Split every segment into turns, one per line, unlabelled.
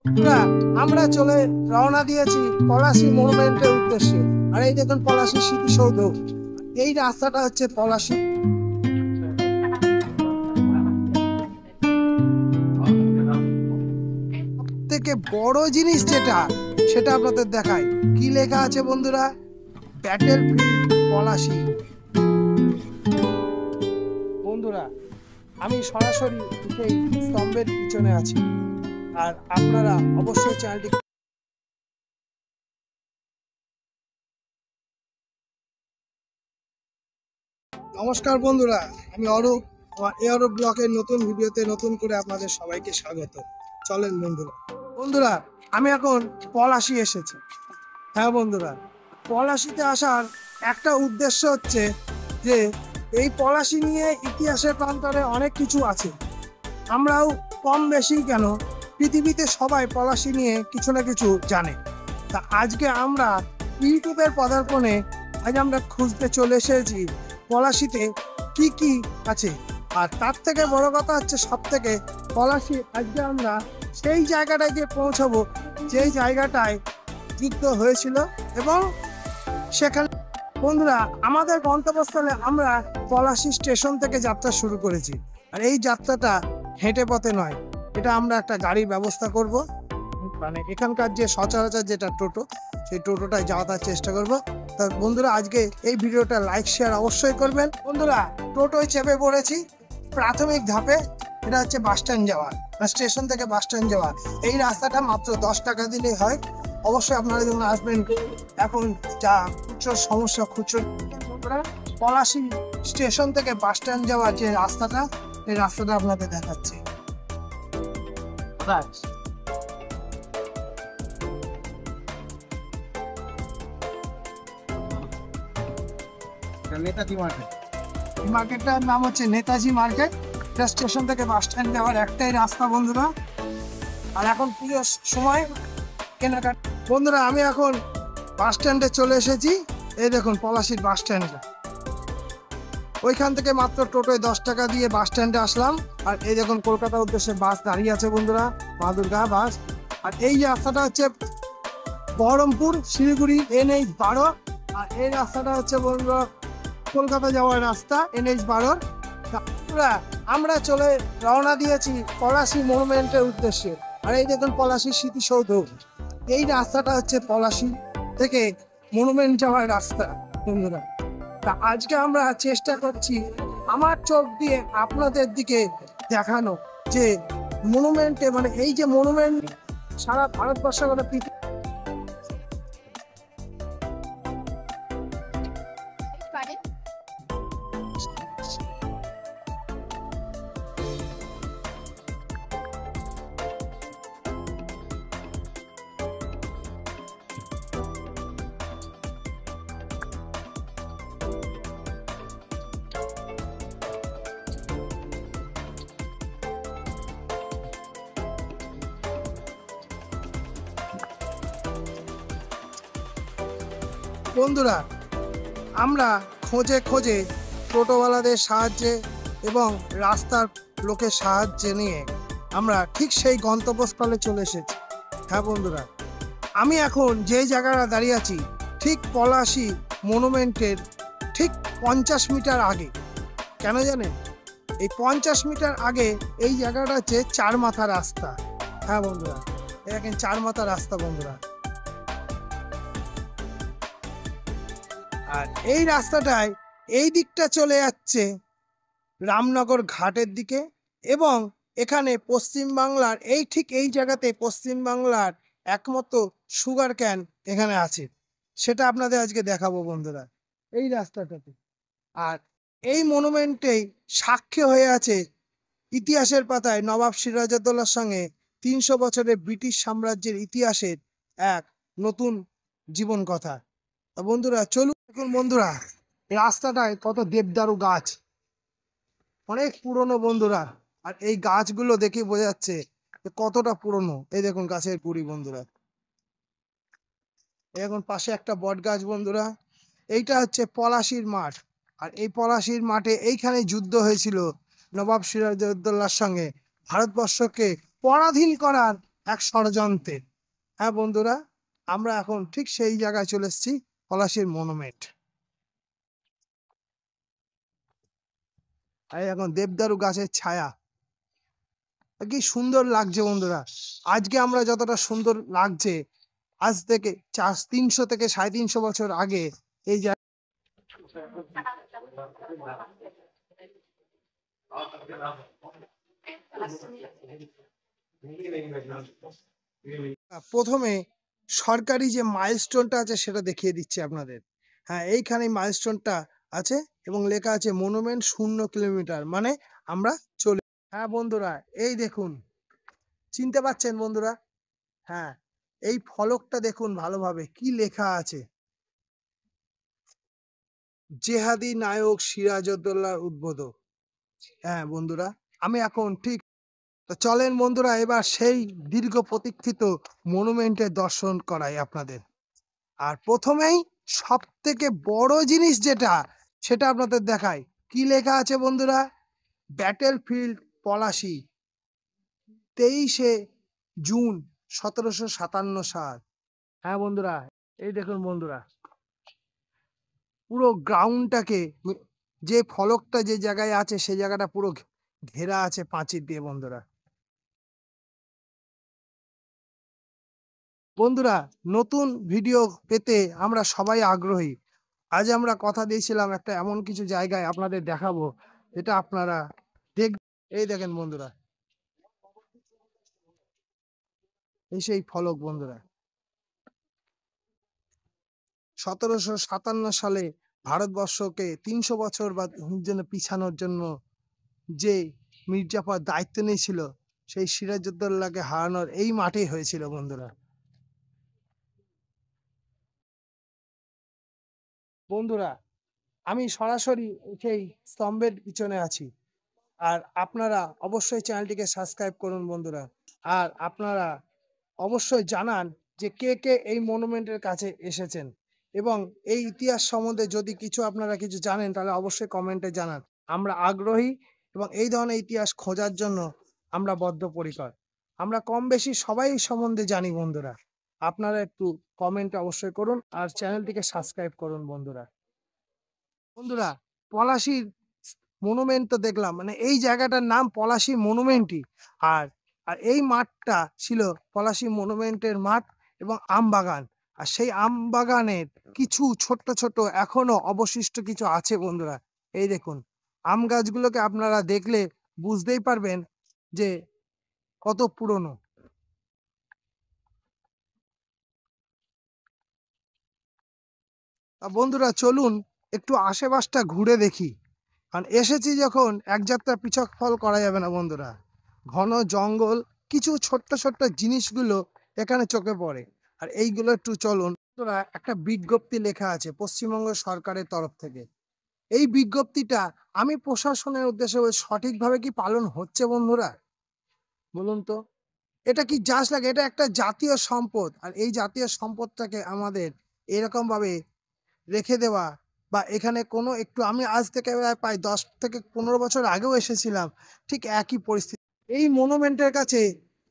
বন্ধুরা, আমরা চলে রওনা দিয়েছি পলাশী মনুমেন্টের উদ্দেশ্যে। আর এই দেখুন পলাশী স্মৃতিসৌধ। এই রাস্তাটা হচ্ছে পলাশী থেকে বড় জিনিস যেটা, সেটা আপনাদের দেখায়। কি লেখা আছে বন্ধুরা? Battle field Palashi. বন্ধুরা, আমি সরাসরি সেই স্তম্ভের পিছনে আছি। আর আপনারা অবশ্যই চ্যানেলটি। নমস্কার বন্ধুরা, আমি অরূপ। আমার অরূপ ব্লকের নতুন ভিডিওতে নতুন করে আপনাদের সবাইকে স্বাগত। চলেন বন্ধুরা। বন্ধুরা, আমি এখন পলাশী এসেছি। হ্যাঁ বন্ধুরা, পলাশীতে আসার একটা উদ্দেশ্য হচ্ছে যে এই পলাশী নিয়ে ইতিহাসের প্রান্তরে অনেক কিছু আছে। আমরাও কম বেশি কেন, পৃথিবীতে সবাই পলাশী নিয়ে কিছু না কিছু জানে। তা আজকে আমরা ইউটিউবের পদার্পণে আজ আমরা খুঁজতে চলে এসেছি পলাশীতে কি কি আছে। আর তার থেকে বড় কথা হচ্ছে, সব থেকে পলাশী আজকে আমরা সেই জায়গাটায় গিয়ে পৌঁছাবো যেই জায়গাটায় যুদ্ধ হয়েছিল। এবং সেখানে বন্ধুরা, আমাদের গন্তব্যস্থলে আমরা পলাশী স্টেশন থেকে যাত্রা শুরু করেছি। আর এই যাত্রাটা হেঁটে পথে নয়, এটা আমরা একটা গাড়ির ব্যবস্থা করব। মানে এখানকার যে সচরাচর যেটা টোটো, সেই টোটোটায় যাওয়ার চেষ্টা করব। তা বন্ধুরা, আজকে এই ভিডিওটা লাইক শেয়ার অবশ্যই করবেন। বন্ধুরা, টোটোয় চেপে পড়েছি। প্রাথমিক ধাপে এটা হচ্ছে বাস স্ট্যান্ড যাওয়া, স্টেশন থেকে বাস স্ট্যান্ড যাওয়া। এই রাস্তাটা মাত্র 10 টাকা দিলেই হয়। অবশ্যই আপনারা যখন আসবেন, এখন যা খুচরো সমস্যা, খুচরো পলাশী স্টেশন থেকে বাস স্ট্যান্ড যাওয়ার যে রাস্তাটা, এই রাস্তাটা আপনাদের দেখাচ্ছি। মার্কেটটার নাম হচ্ছে নেতাজি মার্কেট। এটা স্টেশন থেকে বাস স্ট্যান্ড যাওয়ার একটাই রাস্তা বন্ধুরা। আর এখন পুজোর সময় কেনাকাটা। বন্ধুরা, আমি এখন বাস স্ট্যান্ডে চলে এসেছি। এই দেখুন পলাশীর বাস স্ট্যান্ডে। ওইখান থেকে মাত্র টোটোয় 10 টাকা দিয়ে বাস স্ট্যান্ডে আসলাম। আর এই দেখুন কলকাতার উদ্দেশ্যে বাস দাঁড়িয়ে আছে বন্ধুরা, মা দুর্গা বাস। আর এই রাস্তাটা হচ্ছে বহরমপুর শিলিগুড়ি NH-12। আর এই রাস্তাটা হচ্ছে বন্ধুরা কলকাতা যাওয়ার রাস্তা NH-12। আমরা চলে রওনা দিয়েছি পলাশী মনুমেন্টের উদ্দেশ্যে। আর এই দেখুন পলাশী স্মৃতিসৌধ। এই রাস্তাটা হচ্ছে পলাশী থেকে মনুমেন্ট যাওয়ার রাস্তা বন্ধুরা। তা আজকে আমরা চেষ্টা করছি আমার চোখ দিয়ে আপনাদের দিকে দেখানো যে মনুমেন্টে, মানে এই যে মনুমেন্ট সারা ভারতবর্ষ পৃথিবী। বন্ধুরা, আমরা খোঁজে খোঁজে টোটোওয়ালাদের সাহায্যে এবং রাস্তার লোকের সাহায্যে নিয়ে আমরা ঠিক সেই গন্তব্যস্থলে চলে এসেছি। হ্যাঁ বন্ধুরা, আমি এখন যে জায়গাটা দাঁড়িয়ে আছি ঠিক পলাশী মনুমেন্টের ঠিক 50 মিটার আগে। কেন জানেন? এই 50 মিটার আগে এই জায়গাটা হচ্ছে চার মাথা রাস্তা। হ্যাঁ বন্ধুরা, দেখেন চার মাথা রাস্তা বন্ধুরা। আর এই রাস্তাটায় এই দিকটা চলে যাচ্ছে রামনগর ঘাটের দিকে। এবং এখানে পশ্চিমবাংলার ঠিক এই জায়গাতে পশ্চিমবাংলার একমাত্র সুগার ক্যান এখানে আছে, সেটা আপনাদের আজকে দেখাবো বন্ধুরা এই রাস্তাটাতে। আর এই মনুমেন্টেই সাক্ষী হয়ে আছে ইতিহাসের পাতায় নবাব সিরাজউদ্দৌলার সঙ্গে 300 বছরের ব্রিটিশ সাম্রাজ্যের ইতিহাসের এক নতুন জীবন কথা। বন্ধুরা চলুন। দেখুন বন্ধুরা, রাস্তাটায় কত দেবদারু গাছ, অনেক পুরনো বন্ধুরা। আর এই গাছগুলো দেখে বোঝা যাচ্ছে কতটা পুরনো। এই দেখুন গাছের গুড়ি বন্ধুরা। এখন পাশে একটা বট গাছ বন্ধুরা। এইটা হচ্ছে পলাশীর মাঠ। আর এই পলাশীর মাঠে এইখানে যুদ্ধ হয়েছিল নবাব সিরাজউদ্দৌলার সঙ্গে ভারতবর্ষকে পরাধীন করার এক ষড়যন্ত্রের। হ্যাঁ বন্ধুরা, আমরা এখন ঠিক সেই জায়গায় চলে এসেছি, পলাশীর মনুমেন্ট। এই এখন দেবদারু গাছের ছায়া, কি সুন্দর লাগছে বন্ধুরা। আজকে আমরা যতটা সুন্দর লাগছে, আজ থেকে 300 থেকে 350 বছর আগে এই জায়গা প্রথমে সরকারি যে মাইলস্টোনটা আছে সেটা দেখিয়ে দিচ্ছি আপনাদের। হ্যাঁ, এইখানে মাইলস্টোনটা আছে এবং লেখা আছে মনুমেন্ট 0 কিলোমিটার, মানে আমরা চলে। হ্যাঁ বন্ধুরা, এই দেখুন, চিনতে পাচ্ছেন বন্ধুরা? হ্যাঁ, এই ফলকটা দেখুন ভালোভাবে, কি লেখা আছে, জেহাদি নায়ক সিরাজউদ্দৌলার উদ্বোধক। হ্যাঁ বন্ধুরা, আমি এখন ঠিক, তো চলেন বন্ধুরা এবার সেই দীর্ঘ প্রতীক্ষিত মনুমেন্টের দর্শন করাই আপনাদের। আর প্রথমেই সব থেকে বড় জিনিস যেটা, সেটা আপনাদের দেখাই। কি লেখা আছে বন্ধুরা? ব্যাটেল ফিল্ড পলাশী, 23শে জুন 1757 সাল। হ্যাঁ বন্ধুরা, এই দেখুন বন্ধুরা, পুরো গ্রাউন্ডটাকে, যে ফলকটা যে জায়গায় আছে সেই জায়গাটা পুরো ঘেরা আছে প্রাচীর দিয়ে বন্ধুরা। বন্ধুরা, নতুন ভিডিও পেতে আমরা সবাই আগ্রহী। আজ আমরা কথা দিয়েছিলাম একটা এমন কিছু জায়গায় আপনাদের দেখাবো, যেটা আপনারা দেখ। এই দেখেন বন্ধুরা, এই সেই ফলক বন্ধুরা। 1757 সালে ভারতবর্ষকে 300 বছর বা জন্য পিছানোর জন্য যে মির্জাফর দায়িত্ব নিয়েছিল, সেই সিরাজউদ্দৌলাকে হারানোর এই মাঠেই হয়েছিল বন্ধুরা। বন্ধুরা, আমি সরাসরি সেই স্তম্ভের পিছনে আছি। আর আপনারা অবশ্যই চ্যানেলটিকে সাবস্ক্রাইব করুন বন্ধুরা। আর আপনারা অবশ্যই জানান যে কে কে এই মনুমেন্টের কাছে এসেছেন, এবং এই ইতিহাস সম্বন্ধে যদি কিছু আপনারা কিছু জানেন তাহলে অবশ্যই কমেন্টে জানান। আমরা আগ্রহী এবং এই ধরনের ইতিহাস খোঁজার জন্য আমরা বদ্ধপরিকর। আমরা কম বেশি সবাই এই সম্বন্ধে জানি বন্ধুরা। আপনারা একটু কমেন্ট অবশ্যই করুন আর চ্যানেলটিকে সাবস্ক্রাইব করুন বন্ধুরা। বন্ধুরা, পলাশীর মনুমেন্ট তো দেখলাম, মানে এই জায়গাটার নাম পলাশী মনুমেন্টই। আর আর এই মাঠটা ছিল পলাশী মনুমেন্টের মাঠ এবং আম বাগান। আর সেই আম বাগানের কিছু ছোট্ট ছোট এখনো অবশিষ্ট কিছু আছে বন্ধুরা। এই দেখুন, আম গাছগুলোকে আপনারা দেখলে বুঝতেই পারবেন যে কত পুরনো। বন্ধুরা চলুন একটু আশেপাশটা ঘুরে দেখি, কারণ এসেছি যখন এক যাত্রা পিছক ফল করা যাবে না বন্ধুরা। ঘন জঙ্গল, কিছু ছোট্ট ছোট্ট জিনিসগুলো এখানে চোখে পড়ে। আর এইগুলো একটু চলুন বন্ধুরা। একটা বিজ্ঞপ্তি লেখা আছে পশ্চিমবঙ্গ সরকারের তরফ থেকে। এই বিজ্ঞপ্তিটা আমি প্রশাসনের উদ্দেশ্যে সঠিকভাবে কি পালন হচ্ছে বন্ধুরা? বলুন তো, এটা কি জাস্ট লাগে? এটা একটা জাতীয় সম্পদ, আর এই জাতীয় সম্পদটাকে আমাদের এরকম ভাবে রেখে দেওয়া, বা এখানে কোনো একটু, আমি আজ থেকে প্রায় 10 থেকে 15 বছর আগেও এসেছিলাম, ঠিক একই পরিস্থিতি। এই মনুমেন্টের কাছে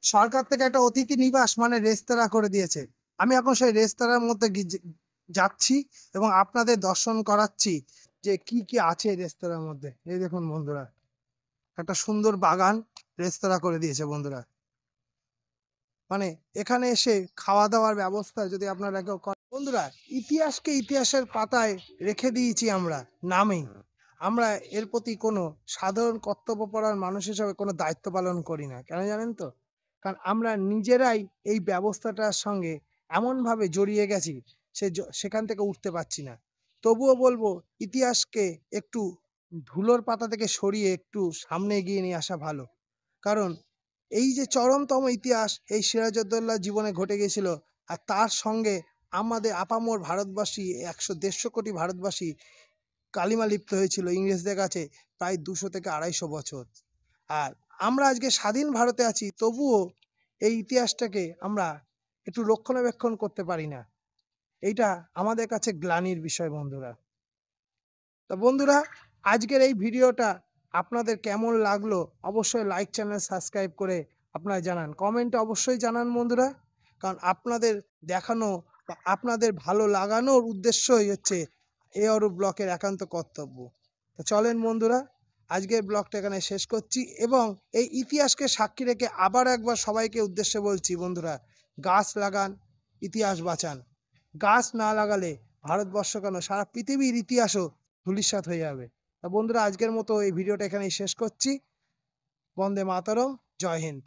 সরকার থেকে একটা অতিথি নিবাস মানে রেস্তোরাঁ করে দিয়েছে। আমি এখন সেই রেস্তোরাঁর মধ্যে যাচ্ছি এবং আপনাদের দর্শন করাচ্ছি যে কি কি আছে রেস্তোরাঁর মধ্যে। এই দেখুন বন্ধুরা, একটা সুন্দর বাগান রেস্তোরাঁ করে দিয়েছে বন্ধুরা। মানে এখানে এসে খাওয়া দাওয়ার ব্যবস্থা যদি আপনারা কেউ করেন বন্ধুরা, ইতিহাসকে ইতিহাসের পাতায় রেখে দিয়েছি আমরা নামেই। আমরা এর প্রতি কোনো সাধারণ কর্তব্যপরায়ণ মানুষ হিসাবে কোনো দায়িত্ব পালন করি না। কেন জানেন তো? কারণ আমরা নিজেরাই এই ব্যবস্থাটার সঙ্গে এমনভাবে জড়িয়ে গেছি, সেখান থেকে উঠতে পারছি না। তবুও বলবো, ইতিহাসকে একটু ধুলোর পাতা থেকে সরিয়ে একটু সামনে এগিয়ে নিয়ে আসা ভালো। কারণ এই যে চরমতম ইতিহাস এই সিরাজউদ্দৌলার জীবনে ঘটে গেছিল, আর তার সঙ্গে আমাদের আপামর ভারতবাসী 100-150 কোটি ভারতবাসী কালিমা লিপ্ত হয়েছিল ইংরেজদের কাছে প্রায় 200 থেকে 250 বছর। আর আমরা আজকে স্বাধীন ভারতে আছি, তবুও এই ইতিহাসটাকে আমরা একটু রক্ষণাবেক্ষণ করতে পারি না। এইটা আমাদের কাছে গ্লানির বিষয় বন্ধুরা। তা বন্ধুরা, আজকের এই ভিডিওটা আপনাদের কেমন লাগলো অবশ্যই লাইক, চ্যানেল সাবস্ক্রাইব করে আপনারা জানান, কমেন্টে অবশ্যই জানান বন্ধুরা, কারণ আপনাদের দেখানো বা আপনাদের ভালো লাগানোর উদ্দেশ্যই হচ্ছে এই অরূপ ব্লকের একান্ত কর্তব্য। তো চলেন বন্ধুরা, আজকের ব্লগটা এখানে শেষ করছি এবং এই ইতিহাসকে সাক্ষী রেখে আবার একবার সবাইকে উদ্দেশ্যে বলছি বন্ধুরা, গাছ লাগান, ইতিহাস বাঁচান। গাছ না লাগালে ভারতবর্ষ কেন সারা পৃথিবীর ইতিহাসও ধূলিসাৎ হয়ে যাবে। তা বন্ধুরা, আজকের মতো এই ভিডিওটা এখানেই শেষ করছি। বন্দে মাতরম, জয় হিন্দ।